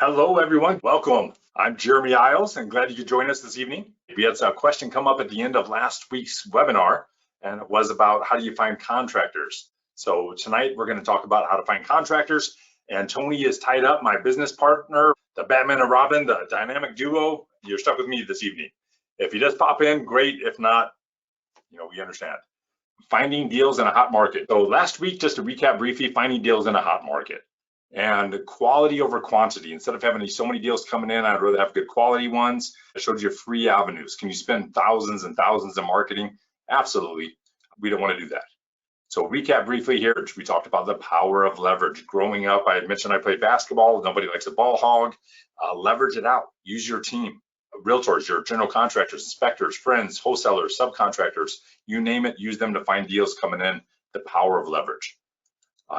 Hello, everyone. Welcome. I'm Jeremy Isles and glad you could join us this evening. We had a question come up at the end of last week's webinar, and it was about how do you find contractors. So tonight we're going to talk about how to find contractors. And Tony is tied up, my business partner, the Batman and Robin, the dynamic duo. You're stuck with me this evening. If you just pop in, great. If not, we understand. Finding deals in a hot market. So last week, just to recap briefly, finding deals in a hot market. And quality over quantity. Instead of having so many deals coming in, I'd rather have good quality ones. I showed you free avenues. Can you spend thousands and thousands in marketing? Absolutely. We don't want to do that. So recap briefly here, we talked about the power of leverage. Growing up, I had mentioned I played basketball. Nobody likes a ball hog. Leverage it out. Use your team. Realtors, your general contractors, inspectors, friends, wholesalers, subcontractors, you name it, use them to find deals coming in. The power of leverage.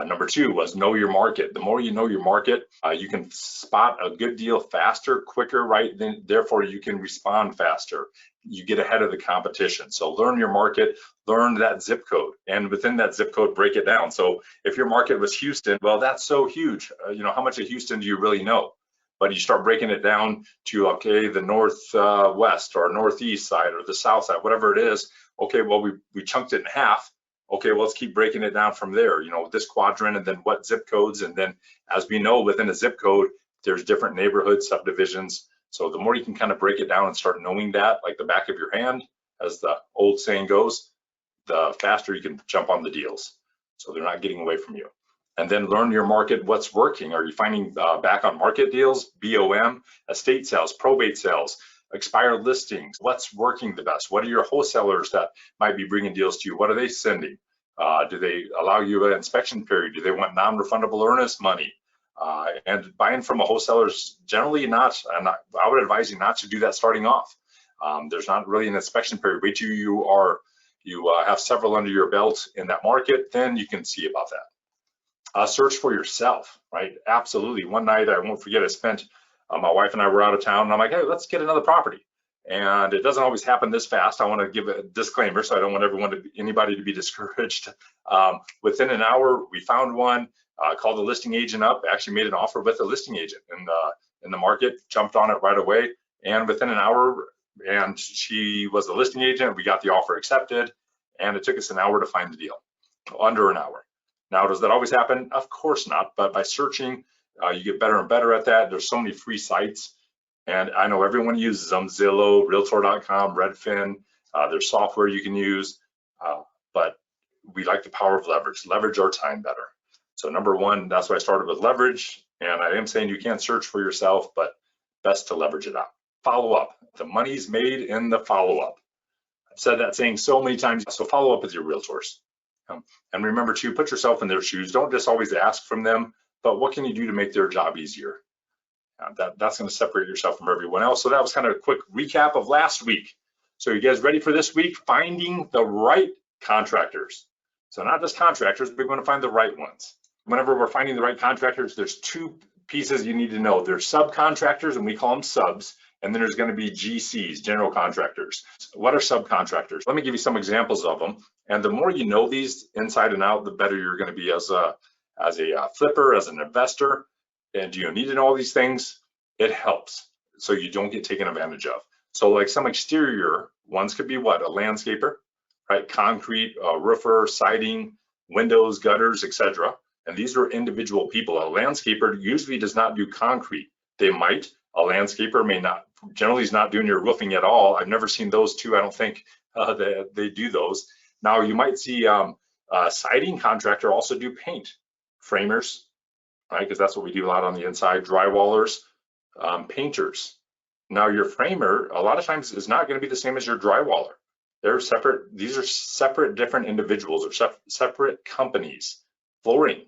Number two was know your market. The more you know your market, you can spot a good deal faster, quicker, right? Then therefore you can respond faster. You get ahead of the competition. So learn your market, learn that zip code, and within that zip code, break it down. So if your market was Houston, well, that's so huge. How much of Houston do you really know? But you start breaking it down to, okay, the northwest or northeast side or the south side, whatever it is. Okay, well, we chunked it in half. Okay, well, let's keep breaking it down from there, this quadrant and then what zip codes. And then as we know, within a zip code, there's different neighborhoods, subdivisions. So the more you can kind of break it down and start knowing that like the back of your hand, as the old saying goes, the faster you can jump on the deals. So they're not getting away from you. And then learn your market, what's working. Are you finding back on market deals, BOM, estate sales, probate sales, expired listings? What's working the best? What are your wholesalers that might be bringing deals to you? What are they sending? Do they allow you an inspection period? Do they want non-refundable earnest money? And buying from a wholesaler is generally not, and I would advise you not to do that starting off. There's not really an inspection period. Wait till you have several under your belt in that market, then you can see about that. Search for yourself, right? Absolutely. One night, I won't forget, I spent my wife and I were out of town, and I'm like, hey, let's get another property. And it doesn't always happen this fast. I want to give a disclaimer, so I don't want anybody to be discouraged. Within an hour, we found one, called the listing agent up, actually made an offer with the listing agent in the market, jumped on it right away. And within an hour, and she was the listing agent, we got the offer accepted, and it took us an hour to find the deal, under an hour. Now, does that always happen? Of course not, but by searching, you get better and better at that. There's so many free sites, and I know everyone uses them, Zillow, Realtor.com, Redfin, there's software you can use, but we like the power of leverage our time better. So number one, that's why I started with leverage, and I am saying you can't search for yourself, but best to leverage it out. Follow up, the money's made in the follow-up. I've said that saying so many times, so follow up with your realtors. And remember to put yourself in their shoes. Don't just always ask from them, but what can you do to make their job easier? That's going to separate yourself from everyone else. So that was kind of a quick recap of last week. So you guys ready for this week? Finding the right contractors. So not just contractors, but we're going to find the right ones. Whenever we're finding the right contractors, there's two pieces you need to know. There's subcontractors, and we call them subs. And then there's going to be GCs, general contractors. What are subcontractors? Let me give you some examples of them. And the more you know these inside and out, the better you're going to be as a flipper, as an investor. And do you need to know all these things? It helps so you don't get taken advantage of. So like some exterior ones could be what? A landscaper, right? Concrete, roofer, siding, windows, gutters, etc. And these are individual people. A landscaper usually does not do concrete. They might. A landscaper may not. Generally is not doing your roofing at all. I've never seen those two. I don't think they do those. Now you might see a siding contractor also do paint. Framers, right? Because that's what we do a lot on the inside. Drywallers, painters. Now your framer, a lot of times is not going to be the same as your drywaller. They're separate. These are separate, different individuals or separate companies. Flooring,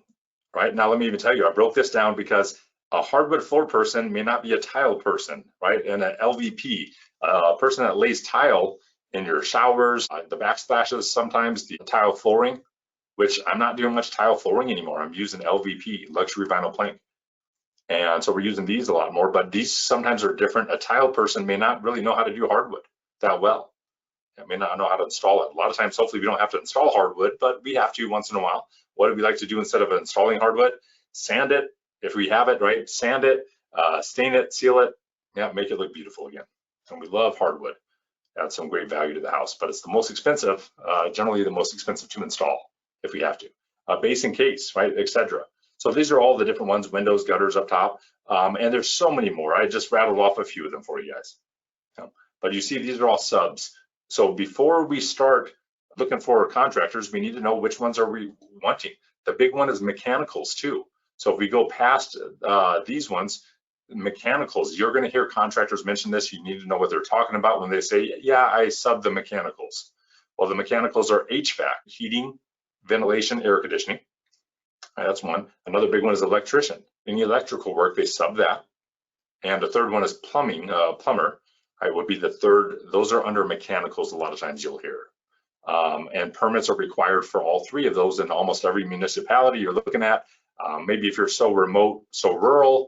right? Now let me even tell you, I broke this down because a hardwood floor person may not be a tile person, right? And an LVP, a person that lays tile in your showers, the backsplashes, sometimes the tile flooring, which I'm not doing much tile flooring anymore. I'm using LVP, luxury vinyl plank. And so we're using these a lot more, but these sometimes are different. A tile person may not really know how to do hardwood that well. They may not know how to install it. A lot of times, hopefully we don't have to install hardwood, but we have to once in a while. What do we like to do instead of installing hardwood? Sand it. If we have it, right, sand it, stain it, seal it, yeah, make it look beautiful again. And we love hardwood. Adds some great value to the house, but it's the most expensive, generally the most expensive to install if we have to. Base and case, right, etc. So these are all the different ones, windows, gutters up top, and there's so many more. I just rattled off a few of them for you guys. But you see, these are all subs. So before we start looking for contractors, we need to know which ones are we wanting. The big one is mechanicals too. So if we go past these ones, mechanicals, you're going to hear contractors mention this. You need to know what they're talking about when they say, yeah, I sub the mechanicals. Well, the mechanicals are HVAC, heating, ventilation, air conditioning. That's one. Another big one is electrician. Any electrical work, they sub that. And the third one is plumbing, plumber. Would be the third. Those are under mechanicals a lot of times you'll hear. And permits are required for all three of those in almost every municipality you're looking at. Maybe if you're so remote, so rural,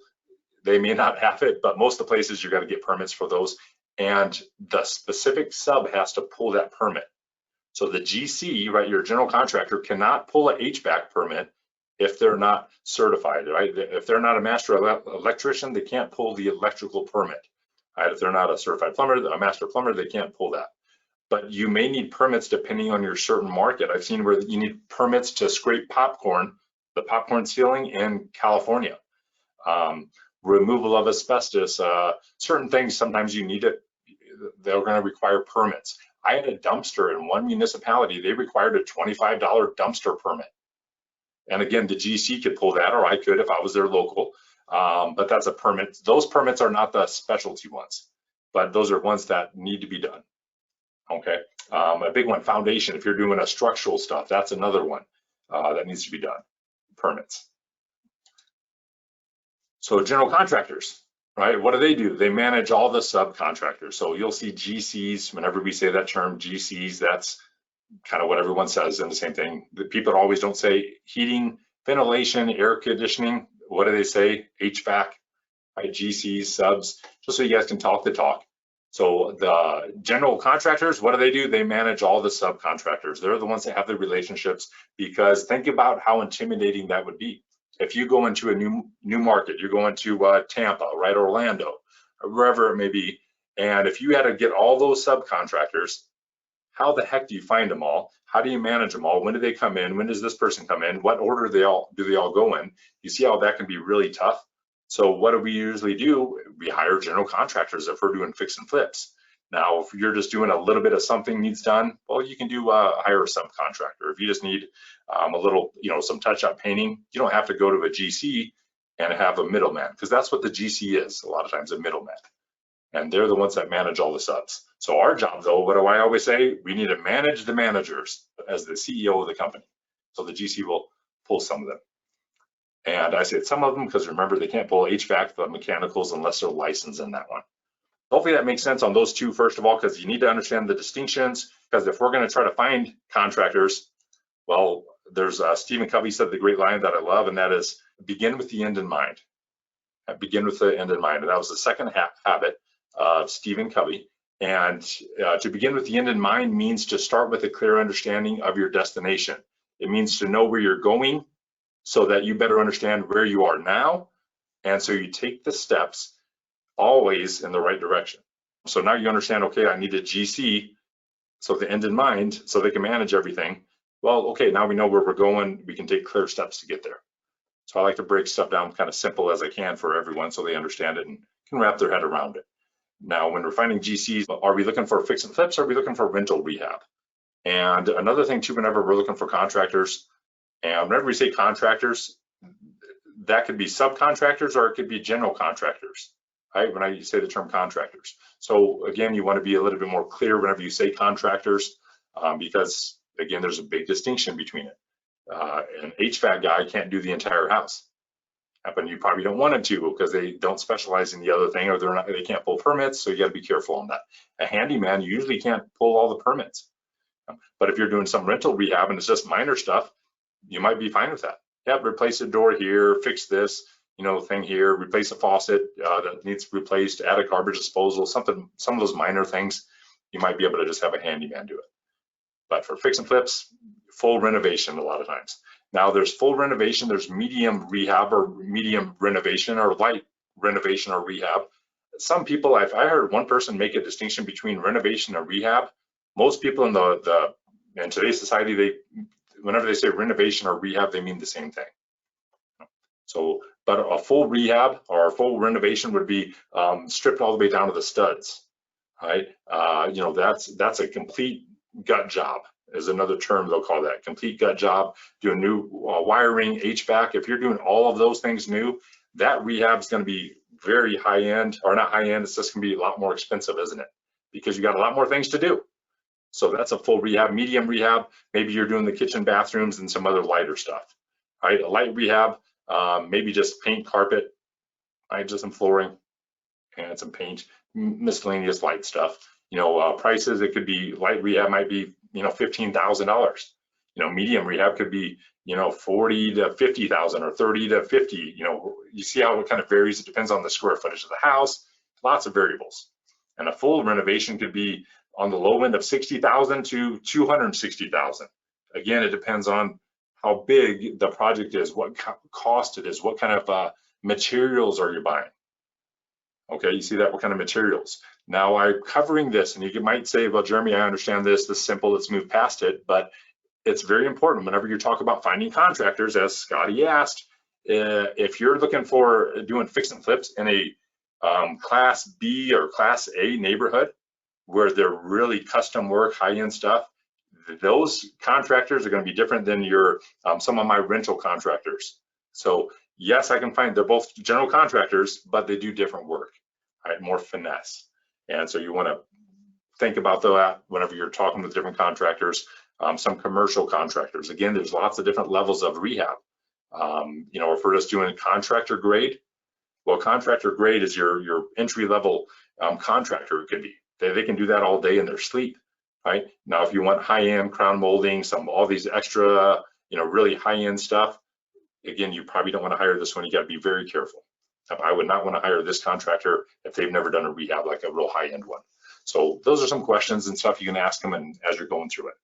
they may not have it, but most of the places you're going to get permits for those. And the specific sub has to pull that permit. So the GC, right, your general contractor cannot pull an HVAC permit if they're not certified, right? If they're not a master electrician, they can't pull the electrical permit. Right? If they're not a certified plumber, a master plumber, they can't pull that. But you may need permits depending on your certain market. I've seen where you need permits to scrape popcorn, the popcorn ceiling in California. Removal of asbestos, certain things, sometimes you need it, they're going to require permits. I had a dumpster in one municipality, they required a $25 dumpster permit. And again, the GC could pull that, or I could if I was their local, but that's a permit. Those permits are not the specialty ones, but those are ones that need to be done. Okay, a big one, foundation. If you're doing a structural stuff, that's another one that needs to be done, permits. So general contractors, right? What do? They manage all the subcontractors. So you'll see GCs, whenever we say that term, GCs, that's kind of what everyone says, and the same thing. The people always don't say heating, ventilation, air conditioning. What do they say? HVAC, right? GCs, subs, just so you guys can talk the talk. So the general contractors, what do? They manage all the subcontractors. They're the ones that have the relationships, because think about how intimidating that would be. If you go into a new market, you're going to Tampa, right, Orlando, or wherever it may be, and if you had to get all those subcontractors, how the heck do you find them all? How do you manage them all? When do they come in? When does this person come in? What order do they all go in? You see how that can be really tough? So what do we usually do? We hire general contractors if we're doing fix and flips. Now, if you're just doing a little bit of something needs done, well, you can do hire a subcontractor. If you just need a little, some touch-up painting, you don't have to go to a GC and have a middleman, because that's what the GC is a lot of times, a middleman. And they're the ones that manage all the subs. So our job, though, what do I always say? We need to manage the managers as the CEO of the company. So the GC will pull some of them. And I said some of them because remember, they can't pull HVAC, the mechanicals, unless they're licensed in that one. Hopefully that makes sense on those two, first of all, because you need to understand the distinctions. Because if we're going to try to find contractors, well, there's Stephen Covey said the great line that I love, and that is begin with the end in mind. Begin with the end in mind. And that was the second habit of Stephen Covey. And to begin with the end in mind means to start with a clear understanding of your destination. It means to know where you're going so that you better understand where you are now. And so you take the steps always in the right direction. So now you understand, okay, I need a GC, so the end in mind, so they can manage everything. Well, okay, now we know where we're going. We can take clear steps to get there. So I like to break stuff down kind of simple as I can for everyone so they understand it and can wrap their head around it. Now, when we're finding GCs, are we looking for fix and flips? Or are we looking for rental rehab? And another thing too, whenever we're looking for contractors, and whenever we say contractors, that could be subcontractors or it could be general contractors, right? When I say the term contractors. So again, you want to be a little bit more clear whenever you say contractors, because again, there's a big distinction between it. An HVAC guy can't do the entire house. And you probably don't want it to because they don't specialize in the other thing, or they can't pull permits, so you got to be careful on that. A handyman usually can't pull all the permits. But if you're doing some rental rehab and it's just minor stuff, you might be fine with that. Yeah, replace a door here, fix this, thing here, replace a faucet that needs replaced, add a garbage disposal, some of those minor things, you might be able to just have a handyman do it. But for fix and flips, full renovation a lot of times. Now there's full renovation, there's medium rehab or medium renovation or light renovation or rehab. Some people, I heard one person make a distinction between renovation and rehab. Most people in today's society, whenever they say renovation or rehab, they mean the same thing. So, but a full rehab or a full renovation would be stripped all the way down to the studs, right? You know, that's a complete gut job, is another term they'll call that, complete gut job. Doing new wiring, HVAC. If you're doing all of those things new, that rehab is going to be very high end, or not high end. It's just going to be a lot more expensive, isn't it? Because you got a lot more things to do. So that's a full rehab. Medium rehab, maybe you're doing the kitchen, bathrooms, and some other lighter stuff, right? A light rehab, maybe just paint, carpet, right? Just some flooring and some paint, miscellaneous light stuff. You know, prices, it could be light rehab might be, you know, $15,000. You know, medium rehab could be, you know, 40 to 50,000 or 30 to 50. You know, you see how it kind of varies. It depends on the square footage of the house, lots of variables. And a full renovation could be on the low end of 60,000 to 260,000. Again, it depends on how big the project is, what cost it is, what kind of materials are you buying. Okay, you see that, what kind of materials. Now I'm covering this, and you might say, well, Jeremy, I understand this is simple, let's move past it, but it's very important whenever you talk about finding contractors, as Scotty asked, if you're looking for doing fix and flips in a Class B or Class A neighborhood, where they're really custom work, high-end stuff, those contractors are going to be different than your some of my rental contractors. So yes, I can find, they're both general contractors, but they do different work, right? More finesse. And so you want to think about that whenever you're talking with different contractors. Some commercial contractors, again, there's lots of different levels of rehab. You know, if we're just doing contractor grade, well, contractor grade is your entry level contractor. It could be. They can do that all day in their sleep, right? Now, if you want high-end crown molding, all these extra, you know, really high-end stuff, again, you probably don't want to hire this one. You got to be very careful. I would not want to hire this contractor if they've never done a rehab, like a real high-end one. So those are some questions and stuff you can ask them as you're going through it.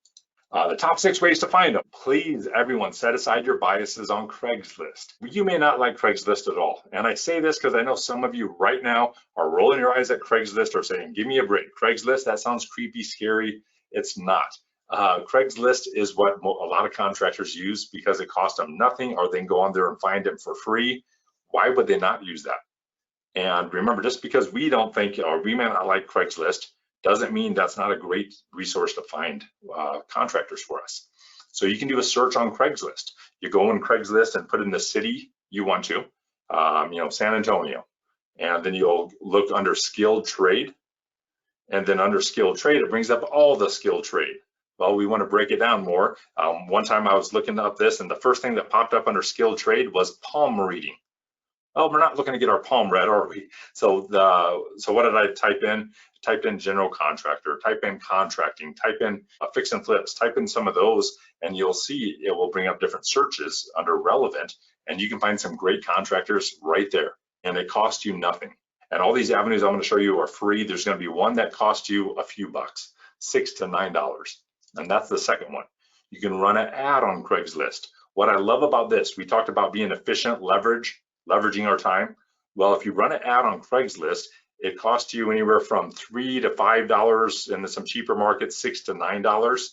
The top 6 ways to find them. Please, everyone, set aside your biases on Craigslist. You may not like Craigslist at all. And I say this because I know some of you right now are rolling your eyes at Craigslist or saying, give me a break. Craigslist, that sounds creepy, scary. It's not. Craigslist is what a lot of contractors use because it costs them nothing, or they can go on there and find it for free. Why would they not use that? And remember, just because we don't think, or we may not like Craigslist, doesn't mean that's not a great resource to find contractors for us. So you can do a search on Craigslist. You go on Craigslist and put in the city you want to, you know, San Antonio, and then you'll look under skilled trade. And then under skilled trade, it brings up all the skilled trade. Well, we want to break it down more. One time I was looking up this, and the first thing that popped up under skilled trade was palm reading. Oh, we're not looking to get our palm read, are we? So what did I type in? Typed in general contractor, type in contracting, type in fix and flips, type in some of those, and you'll see it will bring up different searches under relevant, and you can find some great contractors right there, and it costs you nothing. And all these avenues I'm going to show you are free. There's going to be one that costs you a few bucks, $6 to $9, and that's the second one. You can run an ad on Craigslist. What I love about this, we talked about being efficient, leveraging our time. Well, if you run an ad on Craigslist, it costs you anywhere from $3 to $5, and in some cheaper markets, $6 to $9.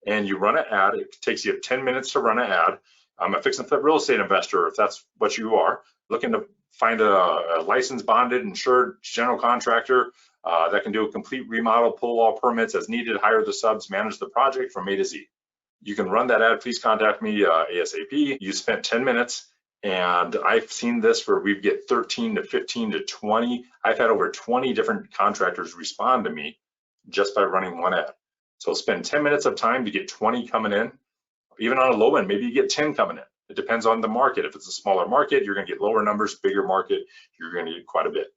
And you run an ad, it takes you 10 minutes to run an ad. I'm a fix and flip real estate investor, if that's what you are, looking to find a licensed, bonded, insured general contractor that can do a complete remodel, pull all permits as needed, hire the subs, manage the project from A to Z. You can run that ad, please contact me ASAP. You spent 10 minutes. And I've seen this where we get 13 to 15 to 20. I've had over 20 different contractors respond to me just by running one ad. So spend 10 minutes of time to get 20 coming in. Even on a low end, maybe you get 10 coming in. It depends on the market. If it's a smaller market, you're going to get lower numbers. Bigger market, you're going to get quite a bit.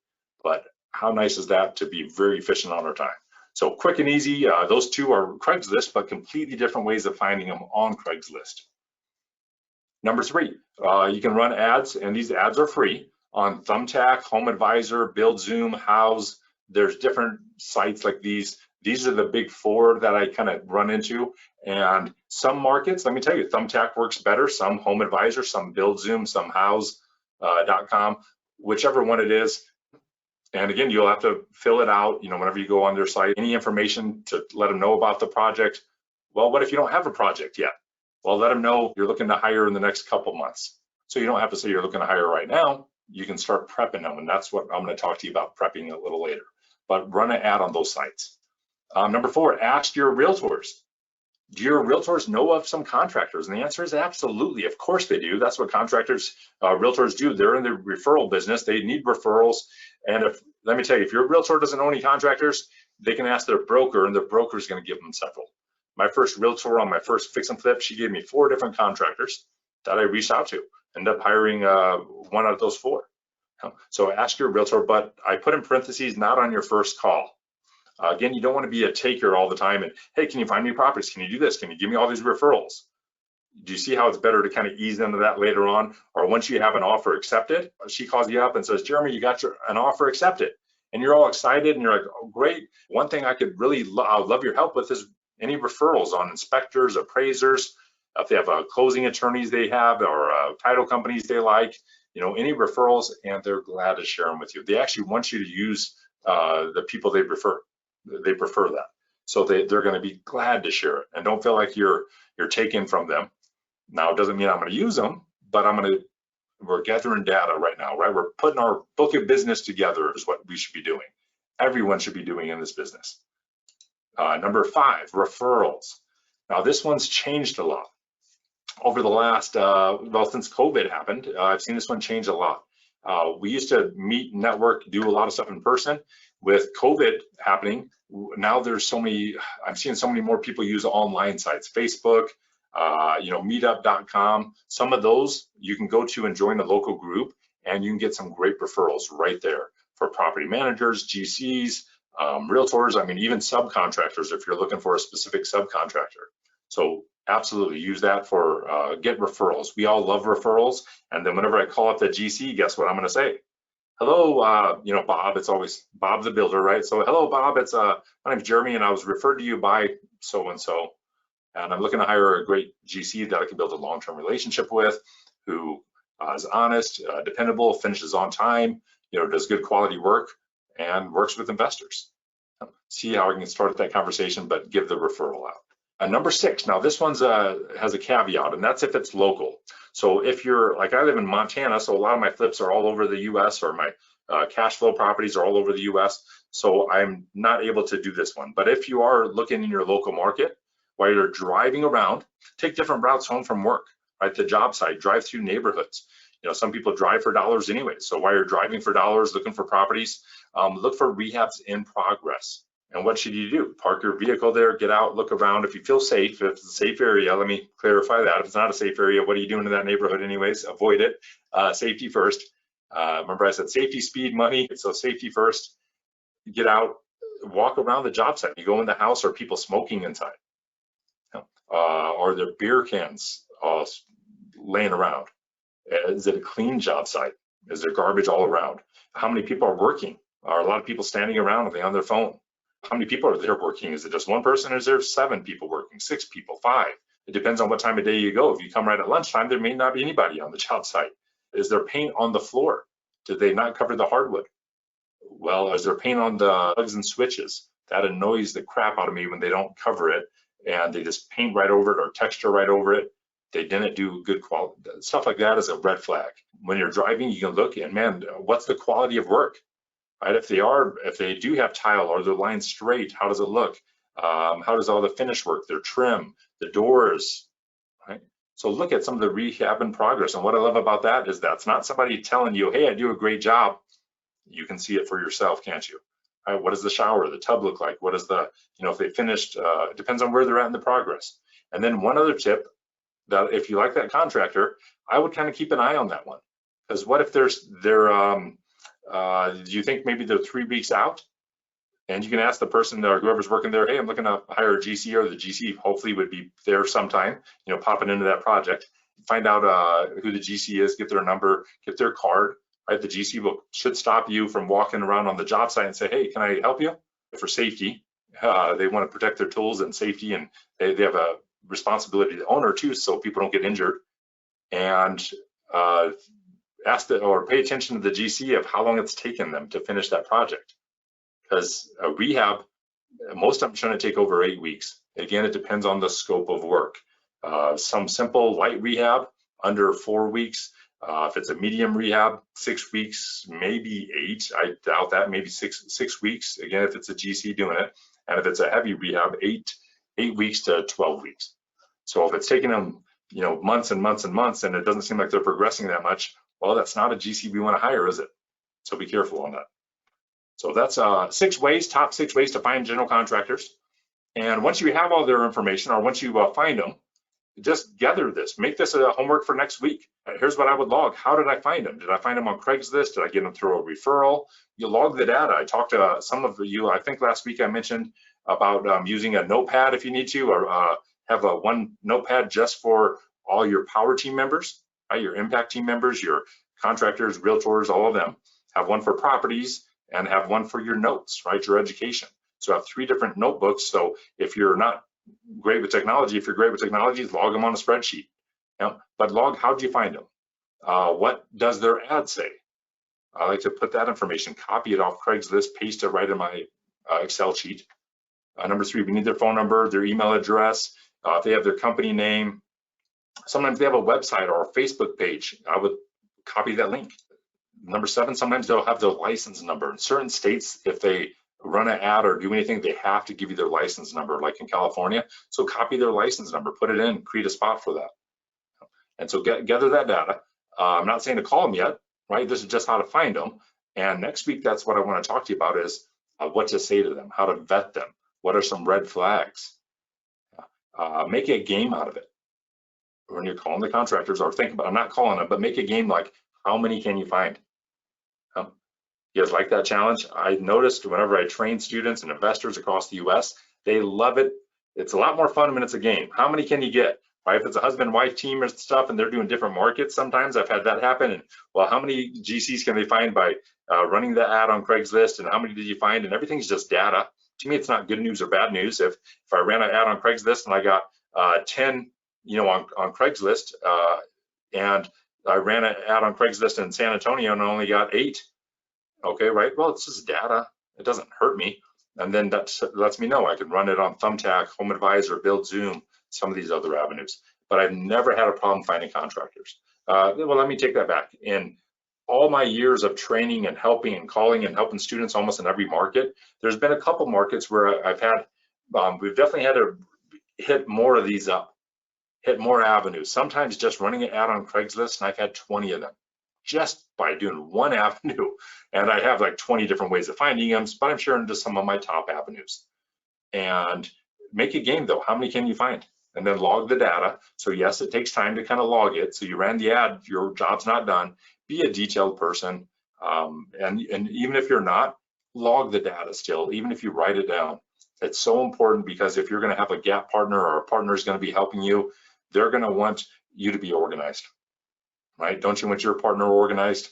But how nice is that to be very efficient on our time? So quick and easy. Those two are Craigslist, but completely different ways of finding them on Craigslist. Number 3, you can run ads, and these ads are free on Thumbtack, Home Advisor, Build Zoom, House. There's different sites like these. These are the big 4 that I kind of run into. And some markets, let me tell you, Thumbtack works better. Some Home Advisor, some Build Zoom, some House.com. whichever one it is. And again, you'll have to fill it out, whenever you go on their site, any information to let them know about the project. Well, what if you don't have a project yet? Well, let them know you're looking to hire in the next couple months. So you don't have to say you're looking to hire right now. You can start prepping them. And that's what I'm going to talk to you about, prepping a little later. But run an ad on those sites. Number 4, ask your realtors. Do your realtors know of some contractors? And the answer is absolutely. Of course they do. That's what contractors, realtors do. They're in the referral business. They need referrals. And let me tell you, if your realtor doesn't own any contractors, they can ask their broker, and their broker is going to give them several. My first realtor on my first fix and flip, she gave me 4 different contractors that I reached out to. Ended up hiring one out of those 4. So ask your realtor, but I put in parentheses, not on your first call. Again, you don't want to be a taker all the time and, hey, can you find me properties? Can you do this? Can you give me all these referrals? Do you see how it's better to kind of ease into that later on? Or once you have an offer accepted, she calls you up and says, Jeremy, you got an offer accepted. And you're all excited and you're like, oh, great. One thing I could really love your help with is any referrals on inspectors, appraisers, if they have closing attorneys they have, or title companies they like, any referrals, and they're glad to share them with you. They actually want you to use the people they prefer. They prefer that. So they're going to be glad to share it. And don't feel like you're taking from them. Now, it doesn't mean I'm going to use them, but we're gathering data right now, right? We're putting our book of business together is what we should be doing. Everyone should be doing in this business. Number 5, referrals. Now, this one's changed a lot over the last, since COVID happened. I've seen this one change a lot. We used to meet, network, do a lot of stuff in person. With COVID happening, now there's I'm seeing so many more people use online sites, Facebook, meetup.com. Some of those you can go to and join a local group, and you can get some great referrals right there for property managers, GCs, realtors, even subcontractors if you're looking for a specific subcontractor. So absolutely use that for get referrals. We all love referrals. And then whenever I call up the GC, guess what I'm going to say? Hello, Bob. It's always Bob the builder, right? So hello, Bob. It's my name's Jeremy, and I was referred to you by so-and-so. And I'm looking to hire a great GC that I can build a long-term relationship with, who is honest, dependable, finishes on time, does good quality work, and works with investors. See how I can start that conversation, but give the referral out. Number 6, now this one's has a caveat, and that's if it's local. So if you're, like I live in Montana, so a lot of my flips are all over the US, or my cash flow properties are all over the US, so I'm not able to do this one. But if you are looking in your local market, while you're driving around, take different routes home from work, right? The job site, drive through neighborhoods. Some people drive for dollars anyway. So while you're driving for dollars, looking for properties, look for rehabs in progress. And what should you do? Park your vehicle there, get out, look around. If you feel safe, if it's a safe area, let me clarify that. If it's not a safe area, what are you doing in that neighborhood anyways? Avoid it. Safety first. Remember I said safety, speed, money. So safety first. Get out, walk around the job site. You go in the house, are people smoking inside? Are there beer cans laying around? Is it a clean job site? Is there garbage all around? How many people are working? Are a lot of people standing around? Are they on their phone? How many people are there working? Is it just one person, or is there 7 people working, 6 people, 5? It depends on what time of day you go. If you come right at lunchtime, there may not be anybody on the job site. Is there paint on the floor? Did they not cover the hardwood? Well, is there paint on the plugs and switches? That annoys the crap out of me when they don't cover it and they just paint right over it or texture right over it. They didn't do good quality. Stuff like that is a red flag. When you're driving, you can look and, man, what's the quality of work? Right? If they do have tile, or they're lined straight, how does it look? How does all the finish work? Their trim, the doors, right? So look at some of the rehab in progress. And what I love about that is that's not somebody telling you, hey, I do a great job. You can see it for yourself, can't you? Right? What does the shower, the tub look like? What is the, if they finished, it depends on where they're at in the progress. And then one other tip, that if you like that contractor, I would kind of keep an eye on that one. Because what if do you think maybe they're 3 weeks out? And you can ask the person or whoever's working there, hey, I'm looking to hire a GC, or the GC hopefully would be there sometime, popping into that project. Find out who the GC is, get their number, get their card, right? The GC should stop you from walking around on the job site and say, hey, can I help you? For safety, they want to protect their tools and safety, and they have a responsibility to the owner too, so people don't get injured. And ask or pay attention to the GC of how long it's taken them to finish that project. Because rehab, most of them shouldn't take over 8 weeks. Again, it depends on the scope of work. Some simple light rehab under 4 weeks. If it's a medium rehab, 6 weeks, maybe 8. I doubt that. Maybe six weeks. Again, if it's a GC doing it, and if it's a heavy rehab, 8 weeks to 12 weeks. So if it's taking them, months and months and months, and it doesn't seem like they're progressing that much, well, that's not a GC we want to hire, is it? So be careful on that. So that's top 6 ways to find general contractors. And once you have all their information, or once you find them, just gather this. Make this a homework for next week. Here's what I would log. How did I find them? Did I find them on Craigslist? Did I get them through a referral? You log the data. I talked to some of you, I think last week I mentioned about using a notepad if you need to, or have one notepad just for all your power team members, right? Your impact team members, your contractors, realtors, all of them. Have one for properties and have one for your notes, right? Your education. So have 3 different notebooks. So if you're not great with technology, if you're great with technology, log them on a spreadsheet. But log, how'd you find them? What does their ad say? I like to put that information, copy it off Craigslist, paste it right in my Excel sheet. Number 3, we need their phone number, their email address, if they have their company name. Sometimes they have a website or a Facebook page. I would copy that link. Number 7, sometimes they'll have their license number. In certain states, if they run an ad or do anything, they have to give you their license number, like in California. So copy their license number, put it in, create a spot for that. And so gather that data. I'm not saying to call them yet, right? This is just how to find them. And next week, that's what I want to talk to you about is what to say to them, how to vet them. What are some red flags? Make a game out of it. When you're calling the contractors, or think about, I'm not calling them, but make a game like, how many can you find? You guys like that challenge? I noticed whenever I train students and investors across the US, they love it. It's a lot more fun when it's a game. How many can you get? Right? If it's a husband-wife team or stuff and they're doing different markets, sometimes I've had that happen. And well, how many GCs can they find by running the ad on Craigslist? And how many did you find? And everything's just data. To me, it's not good news or bad news. If I ran an ad on Craigslist and I got 10, on Craigslist, and I ran an ad on Craigslist in San Antonio and I only got 8. Okay, right? Well, it's just data. It doesn't hurt me. And then that lets me know I can run it on Thumbtack, Home Advisor, Build Zoom, some of these other avenues. But I've never had a problem finding contractors. Well, let me take that back. In all my years of training and helping and calling and helping students almost in every market, there's been a couple markets where I've had, we've definitely had to hit more of these up, hit more avenues. Sometimes just running an ad on Craigslist, and I've had 20 of them just by doing one avenue. And I have like 20 different ways of finding them, but I'm sharing just some of my top avenues. And make a game though, how many can you find? And then log the data. So yes, it takes time to kind of log it. So you ran the ad, your job's not done. Be a detailed person. And even if you're not, log the data still, even if you write it down. It's so important because if you're gonna have a gap partner or a partner is gonna be helping you, they're gonna want you to be organized, right? Don't you want your partner organized?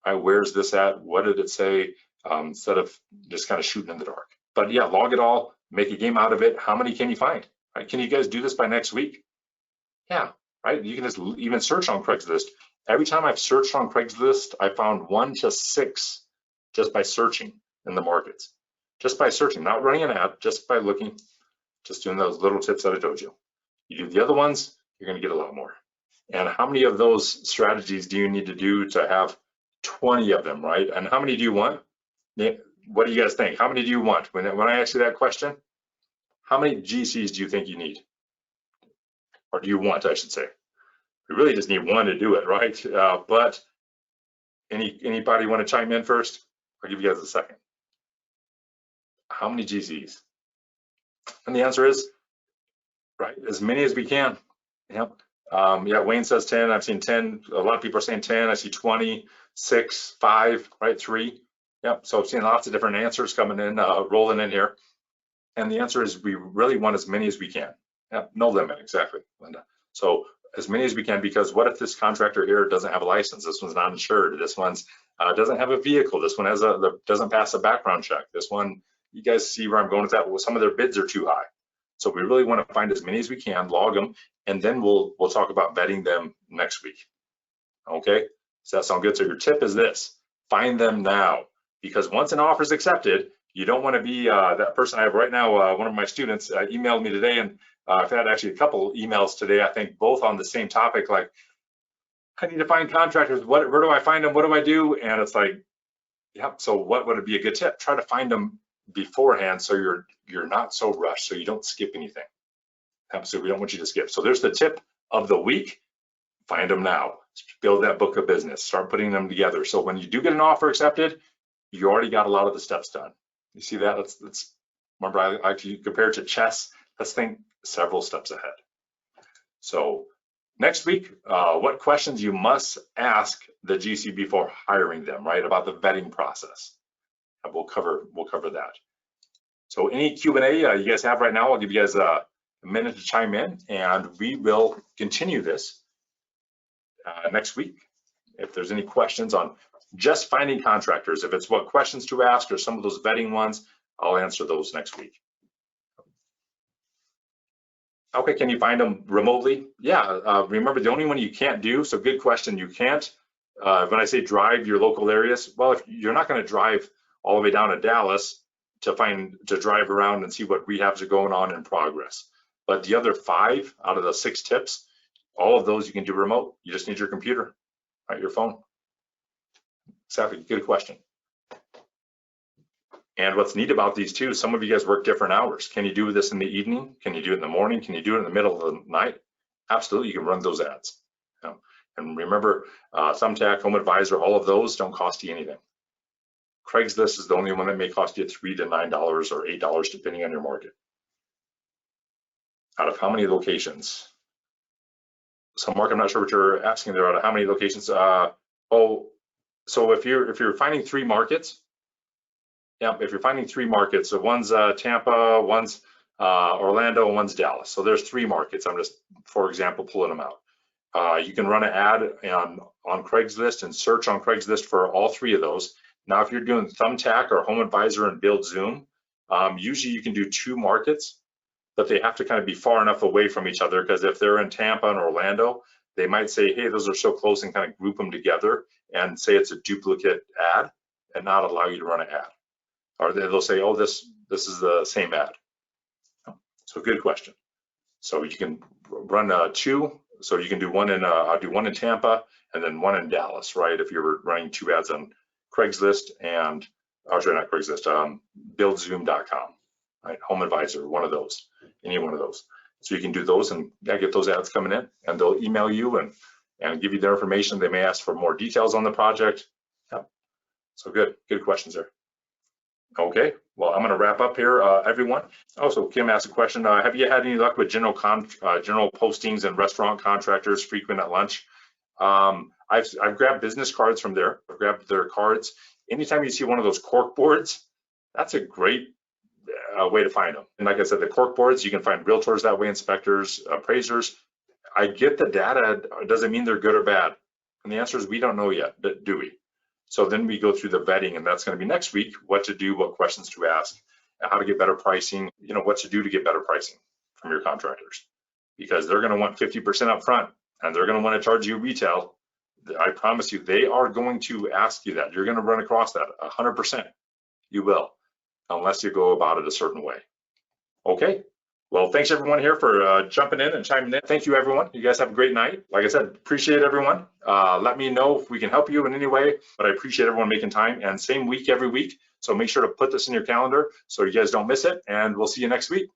Right, where's this at? What did it say? Instead of just kind of shooting in the dark. But yeah, log it all, make a game out of it. How many can you find? Right? Can you guys do this by next week? Yeah, right? You can just even search on Craigslist. Every time I've searched on Craigslist, I found 1 to 6 just by searching in the markets. Just by searching, not running an ad, just by looking, just doing those little tips that I told you. You do the other ones, you're gonna get a lot more. And how many of those strategies do you need to do to have 20 of them, right? And how many do you want? What do you guys think? How many do you want? When I ask you that question, how many GCs do you think you need? Or do you want, I should say? We really just need 1 to do it, right? But anybody want to chime in first? I'll give you guys a second. How many GCs? And the answer is, right, as many as we can. Yep. Yeah, Wayne says 10. I've seen 10. A lot of people are saying 10. I see 20, 6, 5, right, 3. Yep. So I've seen lots of different answers coming in, rolling in here. And the answer is we really want as many as we can. Yep. No limit, exactly, Linda. So as many as we can, because what if this contractor here doesn't have a license? This one's not insured. This one's doesn't have a vehicle. This one has doesn't pass a background check. This one, you guys see where I'm going with that? Well, some of their bids are too high. So we really want to find as many as we can, log them, and then we'll talk about vetting them next week. Okay, Does that sound good? So your tip is this: find them now, because once an offer is accepted, you don't want to be that person. I have right now, one of my students emailed me today, and I've had actually a couple emails today, I think both on the same topic, like, I need to find contractors. Where do I find them? What do I do? And it's like, yeah, so what would be a good tip? Try to find them beforehand so you're not so rushed, so you don't skip anything. So we don't want you to skip. So there's the tip of the week: find them now. Build that book of business. Start putting them together. So when you do get an offer accepted, you already got a lot of the steps done. You see that? Let's remember, I like to compare it to chess. Let's think several steps ahead. So next week, what questions you must ask the GC before hiring them, right? About the vetting process. We'll cover that. So any Q&A you guys have right now, I'll give you guys a minute to chime in, and we will continue this next week. If there's any questions on just finding contractors, if it's what questions to ask or some of those vetting ones, I'll answer those next week. Okay, can you find them remotely? Yeah, remember, the only one you can't do, so good question, you can't, when I say drive your local areas, well, if you're not gonna drive all the way down to Dallas to drive around and see what rehabs are going on in progress. But the other 5 out of the 6 tips, all of those you can do remote. You just need your computer, right, your phone. Exactly, good question. And what's neat about these too, some of you guys work different hours. Can you do this in the evening? Can you do it in the morning? Can you do it in the middle of the night? Absolutely, you can run those ads. And remember, Thumbtack, Home Advisor, all of those don't cost you anything. Craigslist is the only one that may cost you $3 to $9 or $8, depending on your market. Out of how many locations? So Mark, I'm not sure what you're asking there. Out of how many locations? So if you're finding 3 markets, yeah, if you're finding 3 markets, so one's Tampa, one's Orlando, and one's Dallas. So there's 3 markets. I'm just, for example, pulling them out. You can run an ad on Craigslist and search on Craigslist for all 3 of those. Now, if you're doing Thumbtack or Home Advisor and Build Zoom, usually you can do 2 markets, but they have to kind of be far enough away from each other, because if they're in Tampa and Orlando, they might say, hey, those are so close, and kind of group them together and say it's a duplicate ad and not allow you to run an ad. Or they'll say, oh, this is the same ad. So good question. So you can run 2. So you can do one in, I'll do one in Tampa and then one in Dallas, right? If you're running 2 ads on Craigslist and, oh, sorry, not Craigslist, buildzoom.com, right? Home Advisor, one of those, any one of those. So you can do those and get those ads coming in, and they'll email you and give you their information. They may ask for more details on the project. Yeah. So good questions there. Okay, well, I'm going to wrap up here, everyone. Also, Kim asked a question. Have you had any luck with general postings and restaurant contractors frequent at lunch? I've grabbed business cards from there. I've grabbed their cards. Anytime you see one of those cork boards, that's a great way to find them. And like I said, the cork boards, you can find realtors that way, inspectors, appraisers. I get the data. Doesn't mean they're good or bad. And the answer is we don't know yet, do we? So then we go through the vetting, and that's going to be next week, what to do, what questions to ask, and how to get better pricing, what to do to get better pricing from your contractors, because they're going to want 50% up front, and they're going to want to charge you retail. I promise you, they are going to ask you that. You're going to run across that 100%. You will, unless you go about it a certain way. Okay. Well, thanks everyone here for jumping in and chiming in. Thank you, everyone. You guys have a great night. Like I said, appreciate everyone. Let me know if we can help you in any way, but I appreciate everyone making time, and same week every week. So make sure to put this in your calendar so you guys don't miss it, and we'll see you next week.